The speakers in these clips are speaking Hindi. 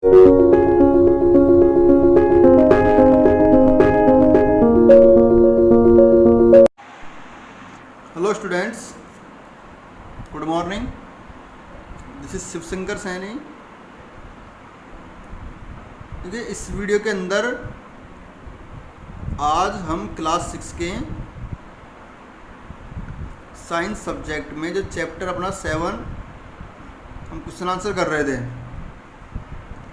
Hello students, good morning. This is Shivshankar Saini. देखिए, इस वीडियो के अंदर आज हम क्लास 6 के साइंस सब्जेक्ट में जो चैप्टर अपना 7 हम क्वेश्चन आंसर कर रहे थे।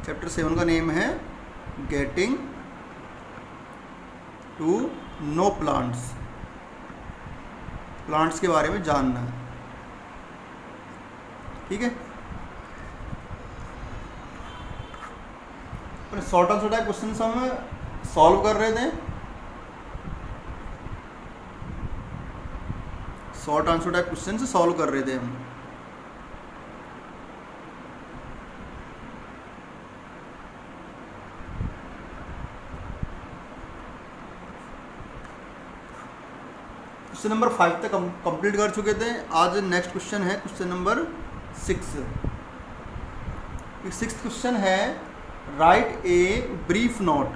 चैप्टर 7 का नेम है getting to know plants. Plants के बारे में जानना है, ठीक है। शॉर्ट आंसर टाइप क्वेश्चन हम सॉल्व कर रहे थे। शॉर्ट आंसर टाइप क्वेश्चन से सॉल्व कर रहे थे हम। क्वेश्चन नंबर 5 तक कंप्लीट कर चुके थे। आज नेक्स्ट क्वेश्चन है क्वेश्चन नंबर 6। 6th क्वेश्चन है write a brief note.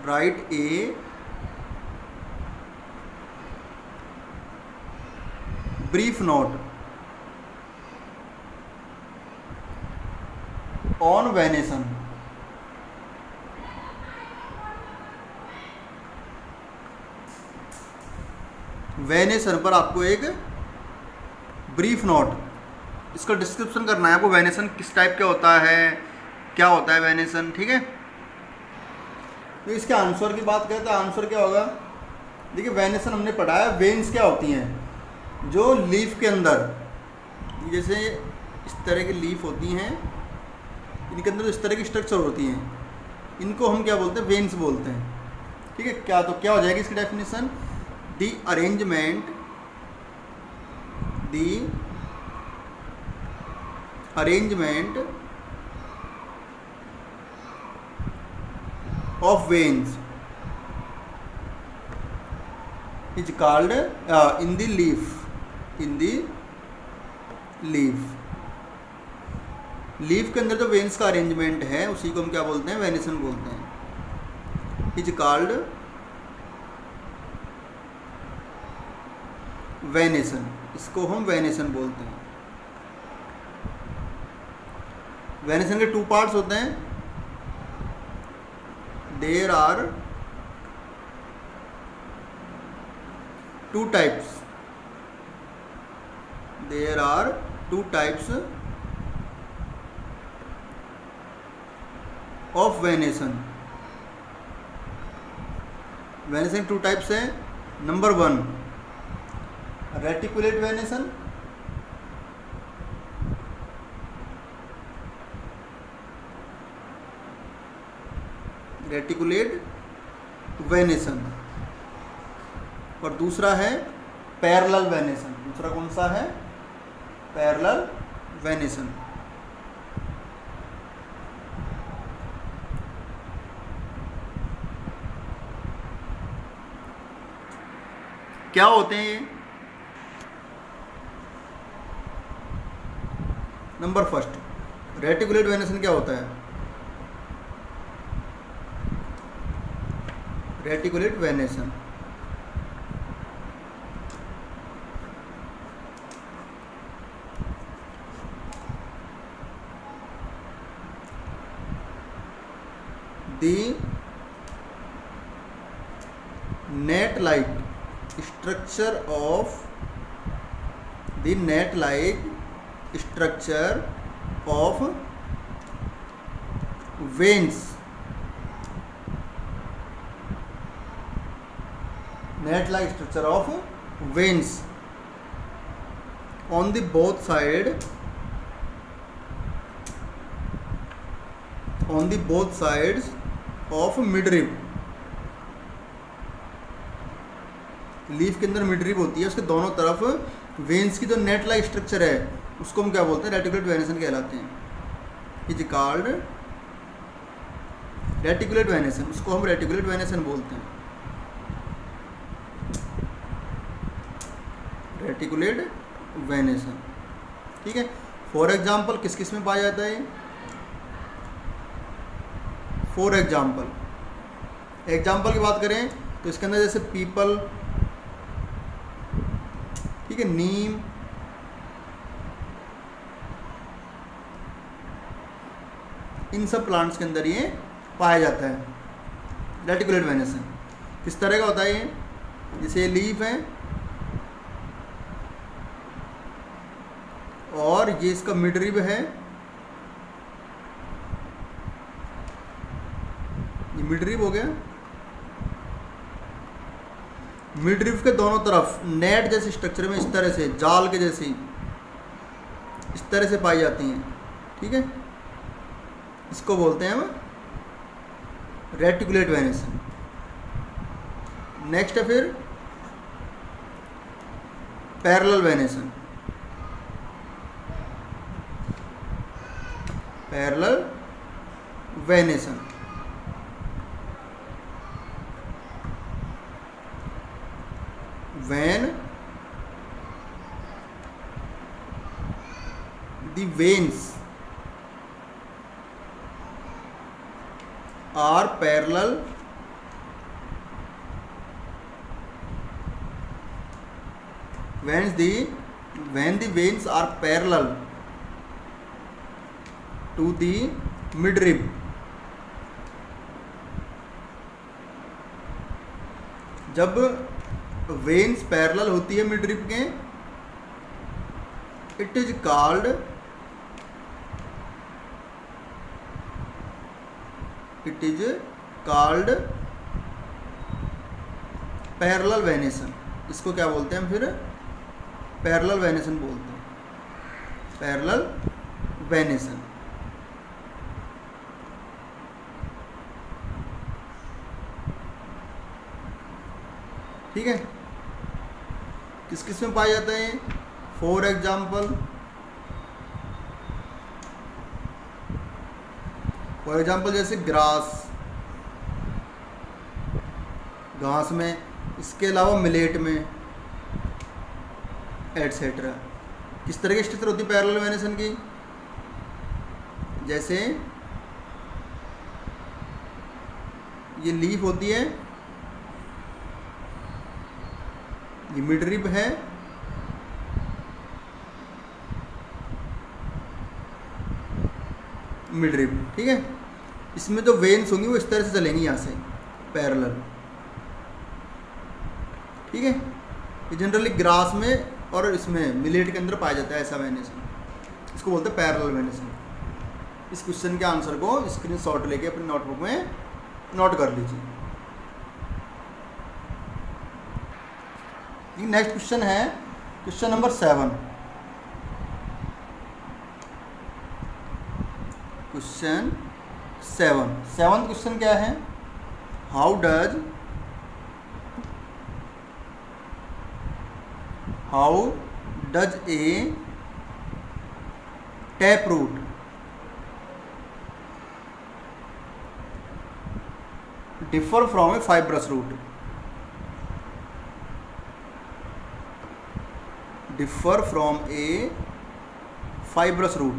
Write a brief note on venation. Venation पर आपको एक ब्रीफ नोट, इसका डिस्क्रिप्शन करना है आपको। वेनेसन किस टाइप का होता है, क्या होता है वेनेसन, ठीक है। तो इसके आंसर की बात करें तो आंसर क्या होगा। देखिए, वेनेसन हमने पढ़ा है, वेन्स क्या होती हैं जो लीफ के अंदर, जैसे इस तरह की लीफ होती हैं, इनके अंदर इस तरह की स्ट्रक्चर होती हैं, इनको हम क्या बोलते हैं, वेन्स बोलते हैं, ठीक है। क्या तो क्या हो जाएगी इसकी definition, the arrangement of veins is called in the leaf leaf के अंदर जो वेन्स का अरेंजमेंट है उसी को हम क्या बोलते हैं, वेनेसन बोलते हैं। इज कॉल्ड वेनेसन, इसको हम वेनेसन बोलते हैं। वेनेसन के 2 पार्ट्स होते हैं। There are 2 types. There are 2 types of venation. Venation 2 types है। Number 1 reticulate venation, reticulate venation, और दूसरा है पैरेलल वेनेसन। दूसरा कौन सा है, पैरेलल वेनेसन। क्या होते हैं ये। नंबर 1 रेटिकुलेट वेनेसन क्या होता है। Reticulate venation the net like structure of the net like structure of veins, net like structure of veins on the both side, on the both sides of midrib। Leaf के अंदर मिडरिब होती है, उसके दोनों तरफ वेन्स की जो नेट लाइक स्ट्रक्चर है उसको हम क्या बोलते हैं, रेटिकुलेट वेनेसन कहलाते हैं। इज कॉल्ड रेटिकुलेट वेनेसन, उसको हम रेटिकुलेट वेनेसन बोलते हैं। रेटिकुलेट वेनेसन, ठीक है। फॉर एग्जाम्पल किस किस में पाया जाता है? फॉर एग्जाम्पल की बात करें तो इसके अंदर जैसे पीपल, ठीक है, नीम, इन सब प्लांट्स के अंदर ये पाया जाता है रेटिकुलेट वेनेसन। किस तरह का होता है ये? जैसे ये लीफ है और ये इसका मिड रिब है, ये मिड रिब हो गया। मिड रिब के दोनों तरफ नेट जैसे स्ट्रक्चर में इस तरह से जाल के जैसी इस तरह से पाई जाती हैं, ठीक है। इसको बोलते हैं हम रेटिकुलेट वेनेसन। नेक्स्ट है फिर parallel venation. Parallel venation when the veins are parallel when the veins are parallel to the midrib, जब वेन्स पैरेलल होती है मिडरिब के, it is called parallel venation. इसको क्या बोलते हैं फिर? पैरेलल वेनेसन बोलते हैं, पैरेलल वेनेसन। ठीक है। किस किस में पाया जाता है? फॉर एग्जाम्पल जैसे घास में, इसके अलावा मिलेट में, एटसेट्रा। किस तरह की स्ट्रक्चर होती है पैरेलल वेनेसन की? जैसे ये लीफ होती है, ये मिडरिब है, मिडरिब, ठीक है। इसमें जो वेन्स होंगी वो इस तरह से चलेंगी यहाँ से पैरेलल, ठीक है। ये जनरली ग्रास में और इसमें मिलेट के अंदर पाया जाता है ऐसा वेनेसन, इसको बोलते हैं पैरेलल वेनेसन। इस क्वेश्चन के आंसर को स्क्रीनशॉट लेके अपनी नोटबुक में नोट कर लीजिए। नेक्स्ट क्वेश्चन है क्वेश्चन नंबर 7। क्वेश्चन 7 क्वेश्चन क्या है? How does a tap root differ from a fibrous root? differ from a fibrous root।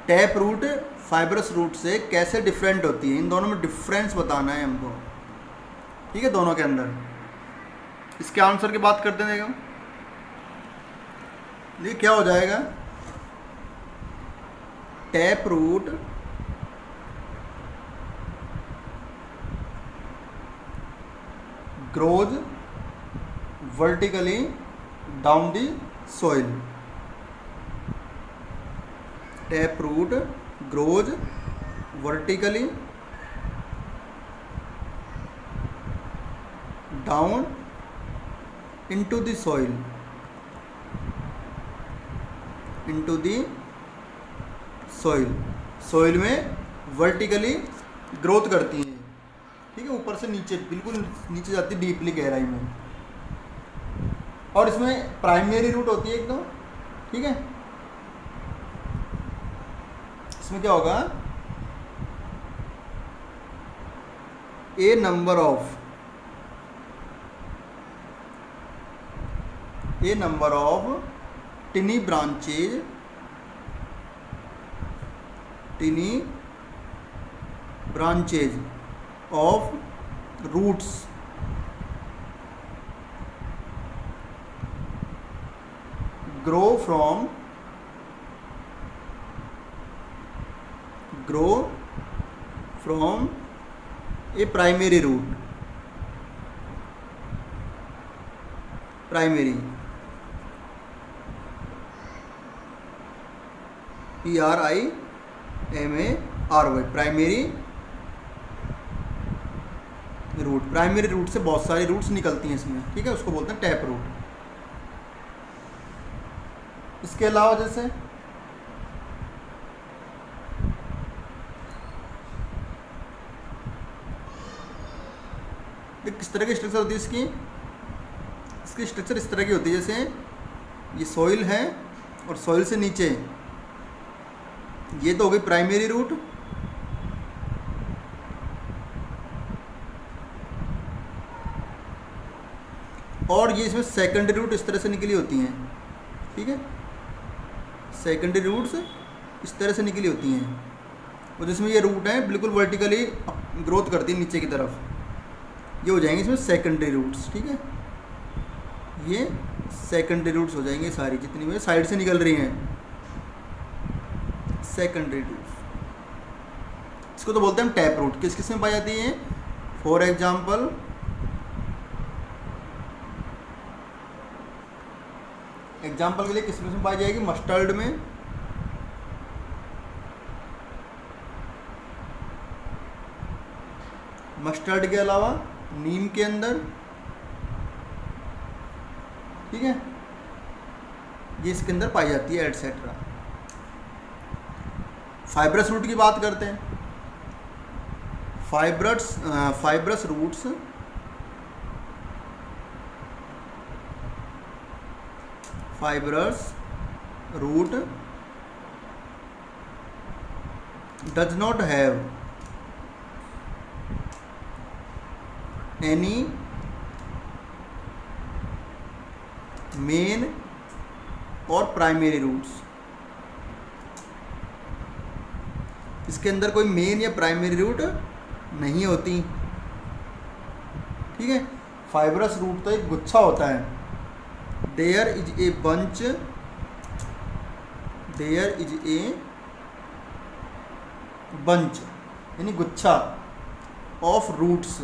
Tap root fibrous root से कैसे डिफरेंट होती है? इन दोनों में डिफरेंस बताना है हमको, ठीक है, दोनों के अंदर। इसके आंसर की बात करते हैं, देखो ये क्या हो जाएगा? Tap root grows vertically down the soil। Tap root grows vertically down into the soil, soil में वर्टिकली ग्रोथ करती हैं, ठीक है, ऊपर से नीचे, बिल्कुल नीचे जाती है डीपली गहराई में। और इसमें प्राइमरी रूट होती है एकदम, ठीक है। इसमें क्या होगा? A number of tiny branches of roots grow from a primary root. Primary, PRIMARY, primary root. Primary root से बहुत सारी रूट्स निकलती हैं इसमें, ठीक है, उसको बोलते हैं टैप रूट। इसके अलावा जैसे किस तरह की स्ट्रक्चर होती है इसकी स्ट्रक्चर इस तरह की होती है, जैसे ये सॉइल है और सॉइल से नीचे ये तो हो गई प्राइमरी रूट, और ये इसमें सेकेंडरी रूट इस तरह से निकली होती हैं, ठीक है, सेकेंडरी रूट्स इस तरह से निकली होती हैं, और जिसमें ये रूट है बिल्कुल वर्टिकली ग्रोथ करती है नीचे की तरफ, ये हो जाएंगे इसमें सेकेंडरी रूट्स, ठीक है, ये सेकेंडरी रूट्स हो जाएंगे सारी जितनी भी साइड से निकल रही हैं सेकेंडरी रूट्स। इसको तो बोलते हैं हम टैप रूट। किस किस में पाई जाती है? फॉर एग्जाम्पल के लिए किस में पाई जाएगी? मस्टर्ड में, मस्टर्ड के अलावा नीम के अंदर, ठीक है, ये इसके अंदर पाई जाती है, एटसेट्रा। फाइब्रस रूट की बात करते हैं। Fibrous roots root does not have any main और प्राइमरी रूट्स। इसके अंदर कोई मेन या प्राइमरी रूट नहीं होती, ठीक है। फाइब्रस रूट तो एक गुच्छा होता है। देयर इज ए बंच यानी गुच्छा of roots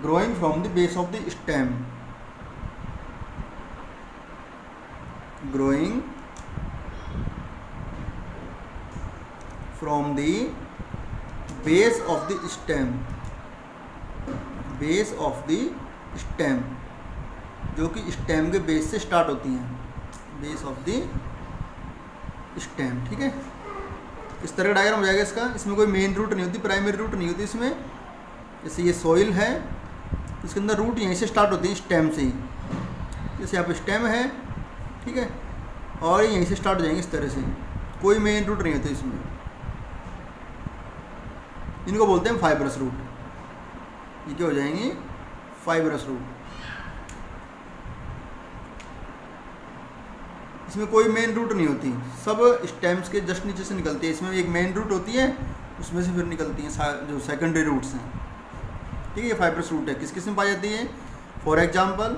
growing from the base of the stem, growing from the base of the stem, जो कि स्टेम के बेस से स्टार्ट होती हैं, बेस ऑफ द स्टेम, ठीक है। इस तरह का डायग्राम हो जाएगा इसका। इसमें कोई मेन रूट नहीं होती, प्राइमरी रूट नहीं होती इसमें। जैसे ये सॉइल है, इसके अंदर रूट यहीं से स्टार्ट होती है, स्टेम से ही। जैसे यहाँ पे स्टेम है, ठीक है, और यहीं से स्टार्ट हो जाएंगे इस तरह से, कोई मेन रूट नहीं होती इसमें। इनको बोलते हैं फाइब्रस रूट। ये क्या हो जाएंगी? Fibrous root. इसमें कोई मेन रूट नहीं होती, सब स्टेम्स के जस्ट नीचे से निकलती है। इसमें एक मेन रूट होती है, उसमें से फिर निकलती हैं जो सेकेंडरी रूट्स हैं, ठीक है। ये फाइब्रस रूट है। किस किस में पाई जाती है? फॉर एग्जाम्पल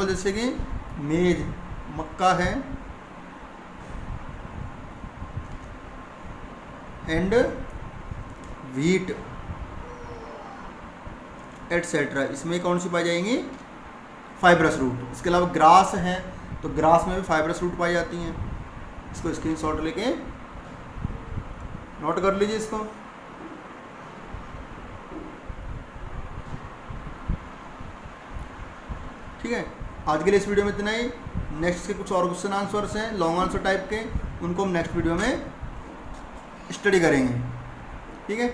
जैसे कि मेज, मक्का है, एंड व्हीट एटसेट्रा। इसमें कौन सी पाई जाएंगी? Fibrous root. इसके अलावा ग्रास है, तो ग्रास में भी फाइब्रस रूट पाई जाती हैं। इसको स्क्रीनशॉट लेके नोट कर लीजिए इसको। ठीक है, आज के लिए इस वीडियो में इतना ही। नेक्स्ट के कुछ और क्वेश्चन आंसर्स हैं लॉन्ग आंसर टाइप के, उनको हम नेक्स्ट वीडियो में स्टडी करेंगे, ठीक है।